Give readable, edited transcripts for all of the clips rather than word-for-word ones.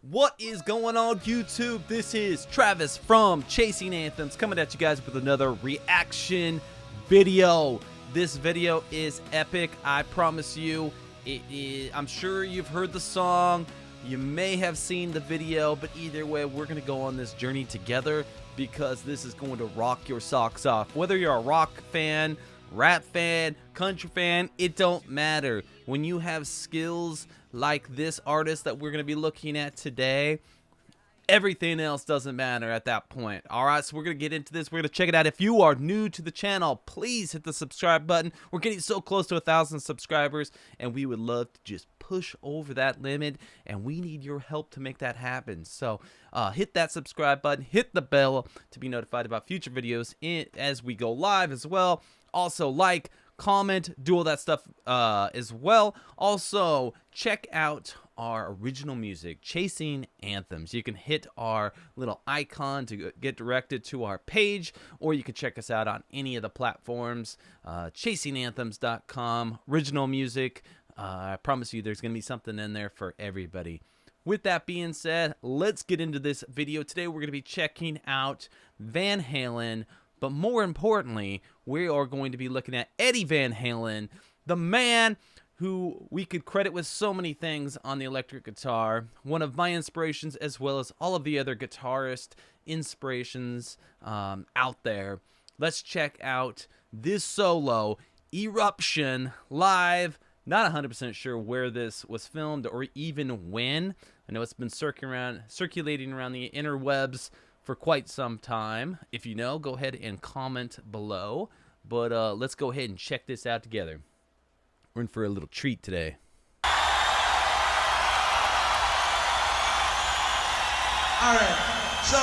What is going on, YouTube? This is Travis from Chasing Anthems coming at you guys with another reaction video. This video is epic, I promise you. It is. I'm sure you've heard the song, you may have seen the video, but either way, we're going to go on this journey together because this is going to rock your socks off. Whether you're a rock fan, rap fan, country fan, it don't matter. When you have skills like this artist that we're going to be looking at today, everything else doesn't matter at that point. Alright, so we're going to get into this. We're going to check it out. If you are new to the channel, please hit the subscribe button. We're getting so close to 1,000 subscribers, and we would love to just push over that limit, and we need your help to make that happen. So hit that subscribe button, hit the bell to be notified about future videos as we go live as well. Also, like, comment, do all that stuff as well. Also, check out our original music, Chasing Anthems. You can hit our little icon to get directed to our page, or you can check us out on any of the platforms. ChasingAnthems.com, original music. I promise you there's going to be something in there for everybody. With that being said, let's get into this video. Today we're going to be checking out Van Halen, but more importantly, we are going to be looking at Eddie Van Halen, the man who we could credit with so many things on the electric guitar, one of my inspirations as well as all of the other guitarist inspirations out there. Let's check out this solo, Eruption, live. Not 100% sure where this was filmed or even when. I know it's been circulating around the interwebs for quite some time. If you know, go ahead and comment below. But let's go ahead and check this out together. We're in for a little treat today. All right, so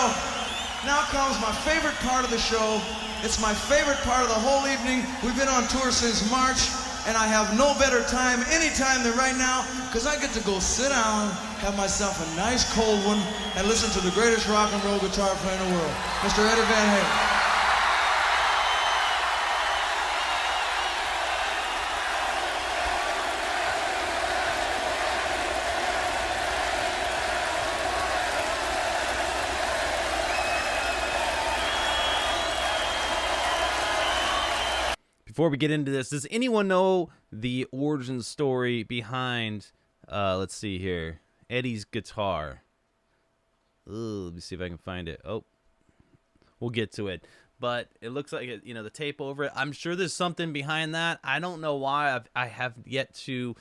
now comes my favorite part of the show. It's my favorite part of the whole evening. We've been on tour since March, and I have no better time anytime than right now, because I get to go sit down, have myself a nice cold one, and listen to the greatest rock and roll guitar player in the world, Mr. Eddie Van Halen. Before we get into this, does anyone know the origin story behind, let's see here, Eddie's guitar? Ooh, let me see if I can find it. Oh, we'll get to it. But it looks like, you know, the tape over it. I'm sure there's something behind that. I don't know why. I have yet to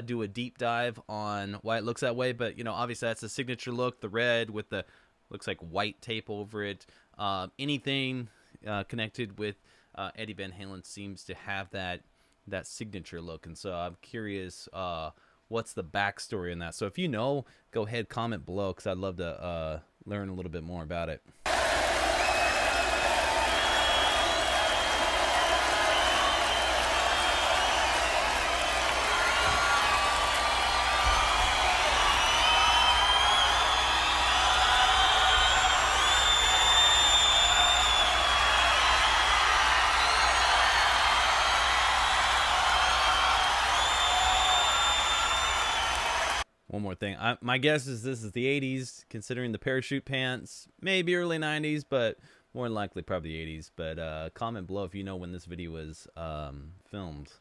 do a deep dive on why it looks that way. But, you know, obviously that's a signature look, the red with the, looks like white tape over it. Anything connected with Eddie Van Halen seems to have that signature look, and so I'm curious what's the backstory in that. So if you know, go ahead, comment below, because I'd love to learn a little bit more about it. One more thing. My guess is this is the 80s, considering the parachute pants. Maybe early 90s, but more than likely probably the 80s. But comment below if you know when this video was filmed.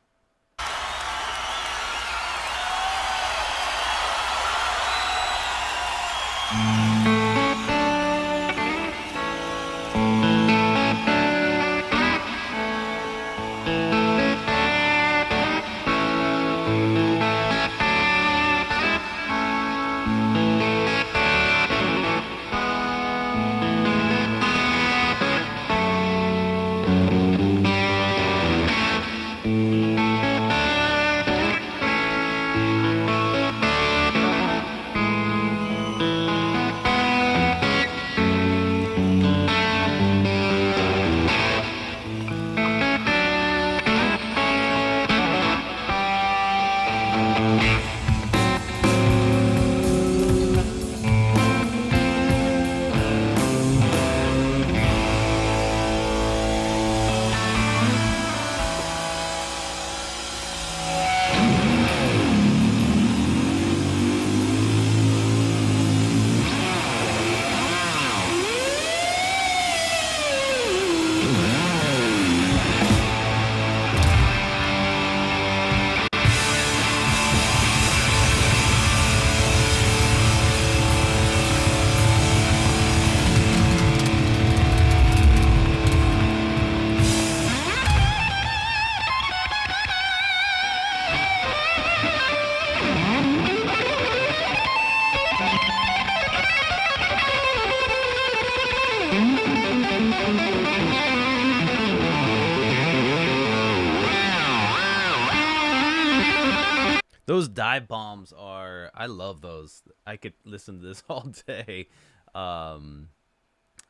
Those dive bombs are, I love those. I could listen to this all day. I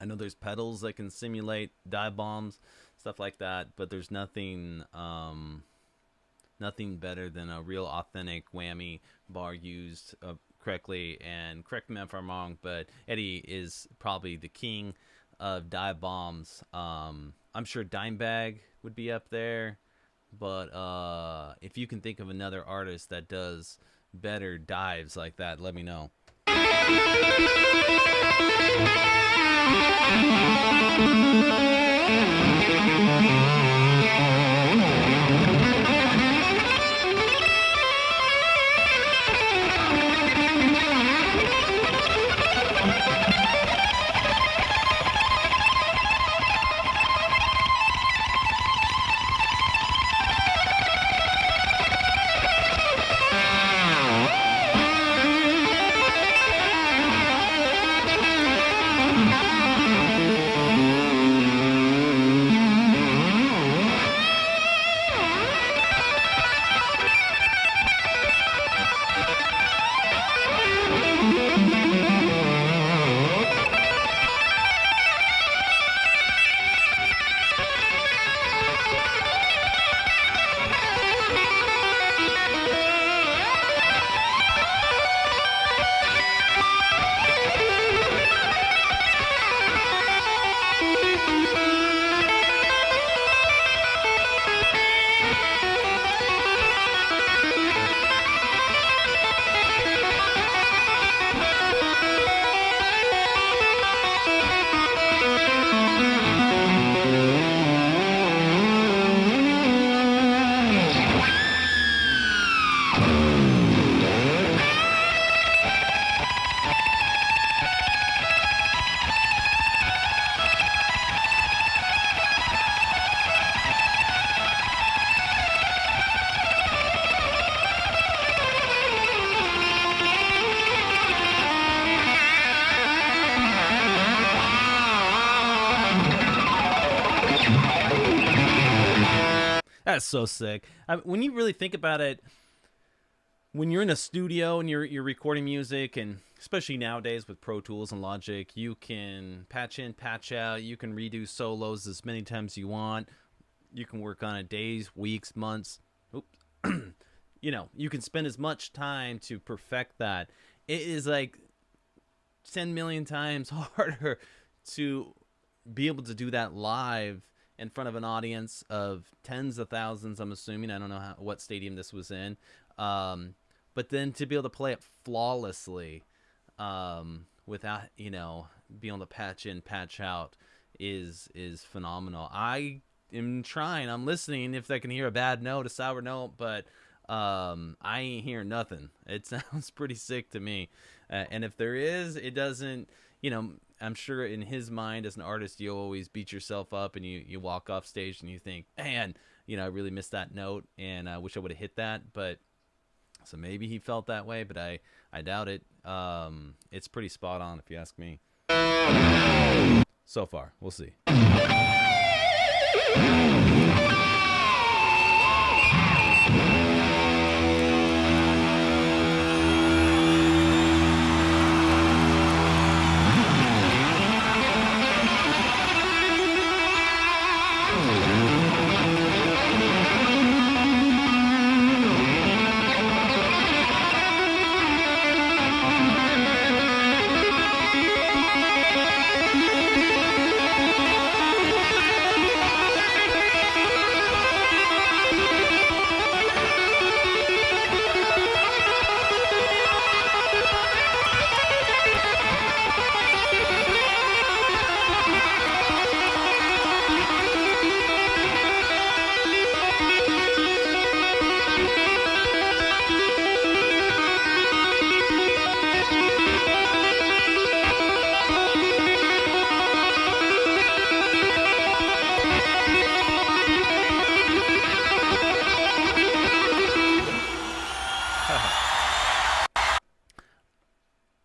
know there's pedals that can simulate dive bombs, stuff like that, but there's nothing nothing better than a real authentic whammy bar used correctly. And correct me if I'm wrong, but Eddie is probably the king of dive bombs. I'm sure Dimebag would be up there, but if you can think of another artist that does better dives like that, let me know. That's so sick. When you really think about it, when you're in a studio and you're recording music, and especially nowadays with Pro Tools and Logic, you can patch in, patch out. You can redo solos as many times as you want. You can work on it days, weeks, months. Oops. You know, you can spend as much time to perfect that. It is like 10 million times harder to be able to do that live in front of an audience of tens of thousands, I'm assuming. I don't know what stadium this was in. But then to be able to play it flawlessly without, you know, being able to patch in, patch out is phenomenal. I am trying. I'm listening if I can hear a bad note, a sour note, but I ain't hearing nothing. It sounds pretty sick to me. And if there is, it doesn't, you know, I'm sure in his mind as an artist, you always beat yourself up and you walk off stage and you think, man, you know, I really missed that note and I wish I would have hit that. But so maybe he felt that way, but I doubt it. It's pretty spot on if you ask me. So far, we'll see.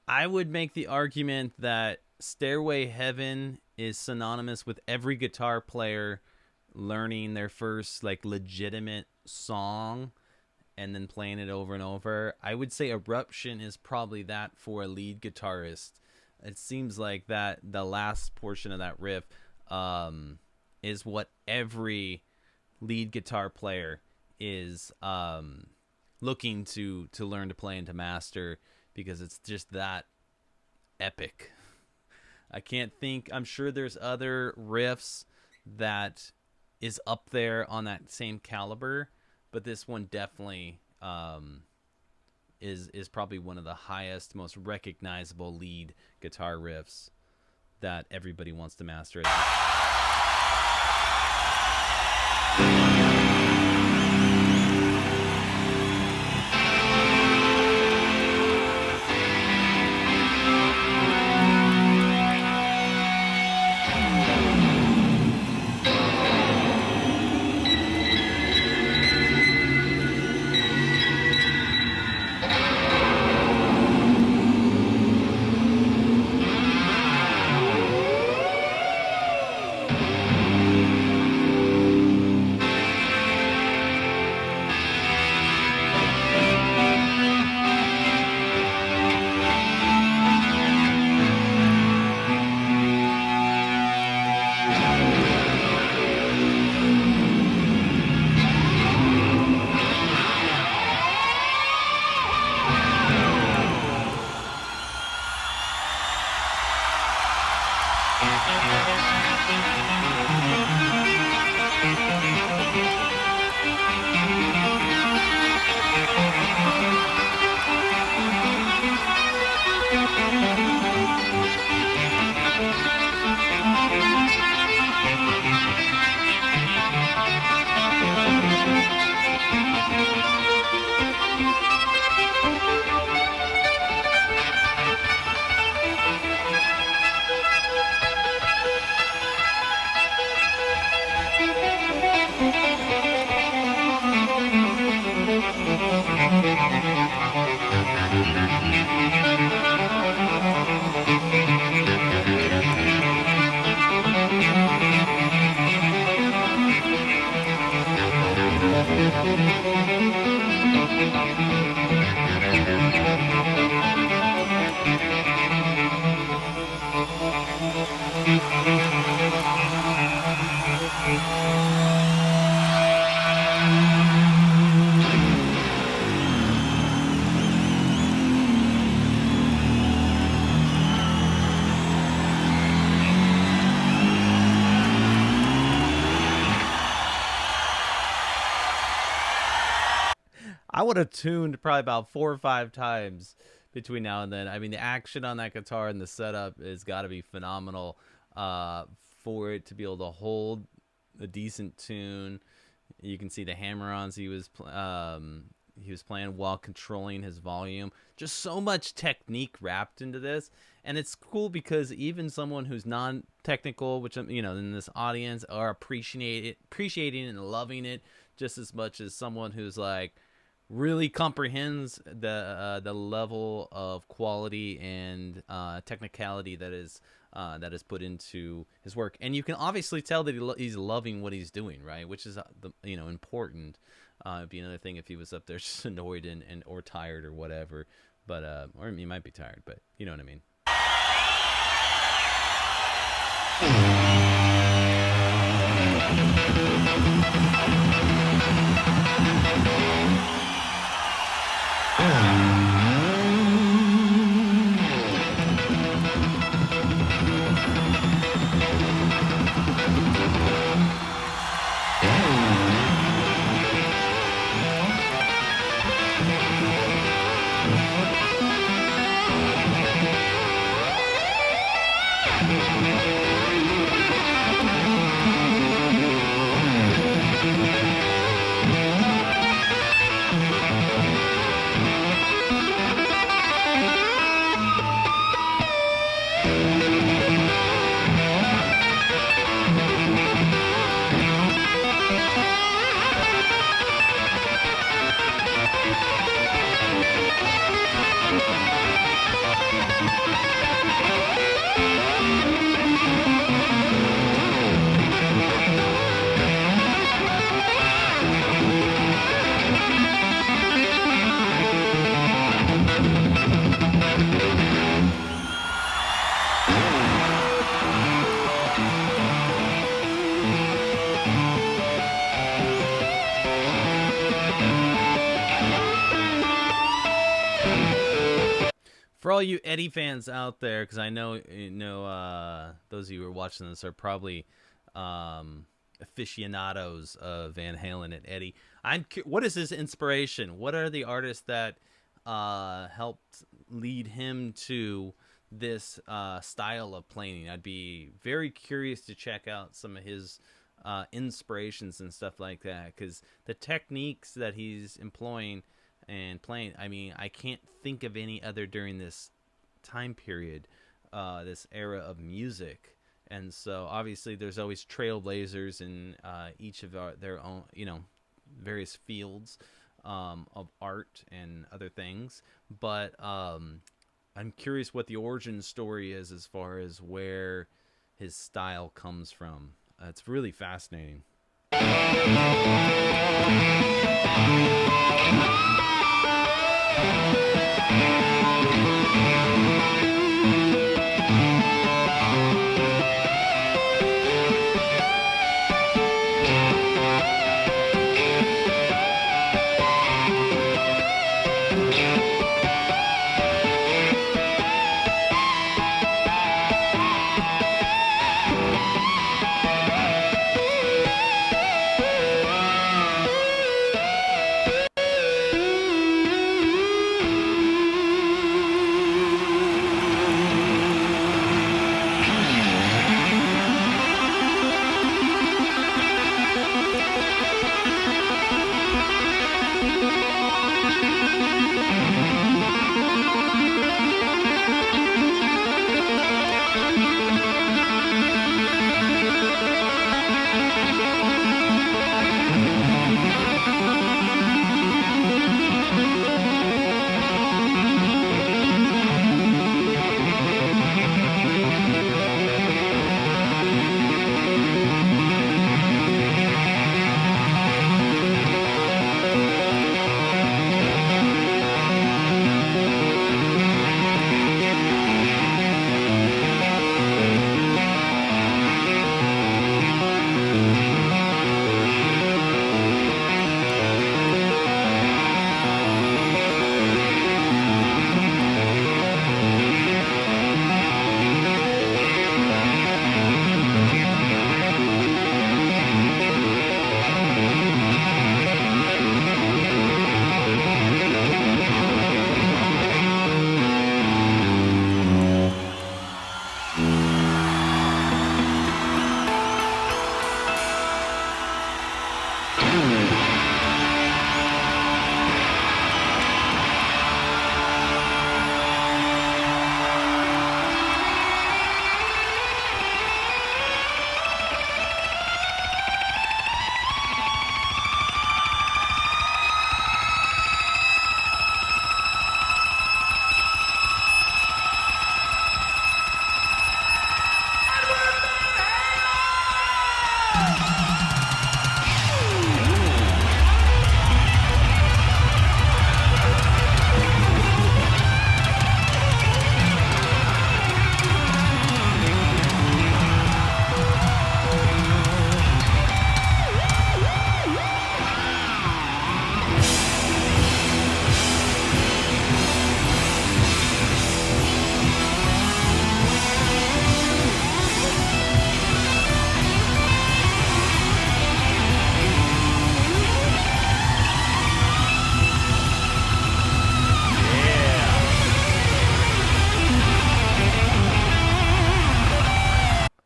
I would make the argument that Stairway Heaven is synonymous with every guitar player learning their first like legitimate song and then playing it over and over. I would say Eruption is probably that for a lead guitarist. It seems like that the last portion of that riff is what every lead guitar player is looking to learn to play and to master, because it's just that epic. I can't think. I'm sure there's other riffs that is up there on that same caliber, but this one definitely is probably one of the highest, most recognizable lead guitar riffs that everybody wants to master. I would have tuned probably about 4 or 5 times between now and then. I mean, the action on that guitar and the setup has got to be phenomenal for it to be able to hold a decent tune. You can see the hammer-ons he was playing while controlling his volume. Just so much technique wrapped into this, and it's cool because even someone who's non-technical, which in this audience, are appreciating and loving it just as much as someone who's like really comprehends the level of quality and technicality that is put into his work. And you can obviously tell that he's loving what he's doing, right? Which is important. It'd be another thing if he was up there just annoyed and or tired or whatever. But or he might be tired, but you know what I mean. for all you Eddie fans out there, because I know those of you who are watching this are probably aficionados of Van Halen and Eddie. What is his inspiration? What are the artists that helped lead him to this style of playing? I'd be very curious to check out some of his inspirations and stuff like that, because the techniques that he's employing and playing, I mean, I can't think of any other during this time period, this era of music. And so obviously there's always trailblazers in each of their own, various fields of art and other things. But I'm curious what the origin story is as far as where his style comes from. It's really fascinating.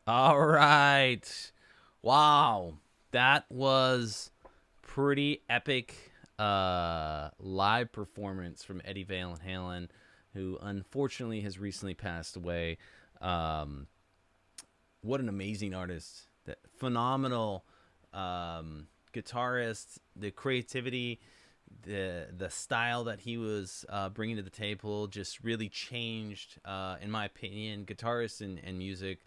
All right. Wow. That was pretty epic live performance from Eddie Van Halen, who unfortunately has recently passed away. What an amazing artist. That phenomenal guitarist, the creativity, the style that he was bringing to the table just really changed, in my opinion, guitarists and music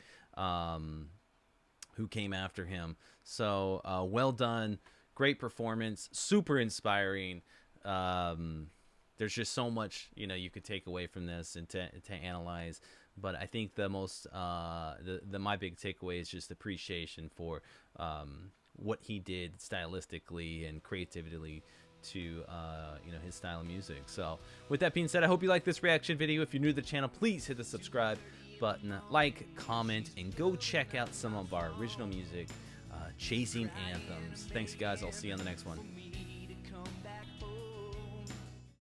who came after him. So well done, great performance, super inspiring. There's just so much you could take away from this and to analyze. But I think the most my big takeaway is just appreciation for what he did stylistically and creatively to you know, his style of music. So with that being said, I hope you like this reaction video. If you're new to the channel, please hit the subscribe button, like, comment, and go check out some of our original music, Chasing Anthems. Thanks, guys. I'll see you on the next one.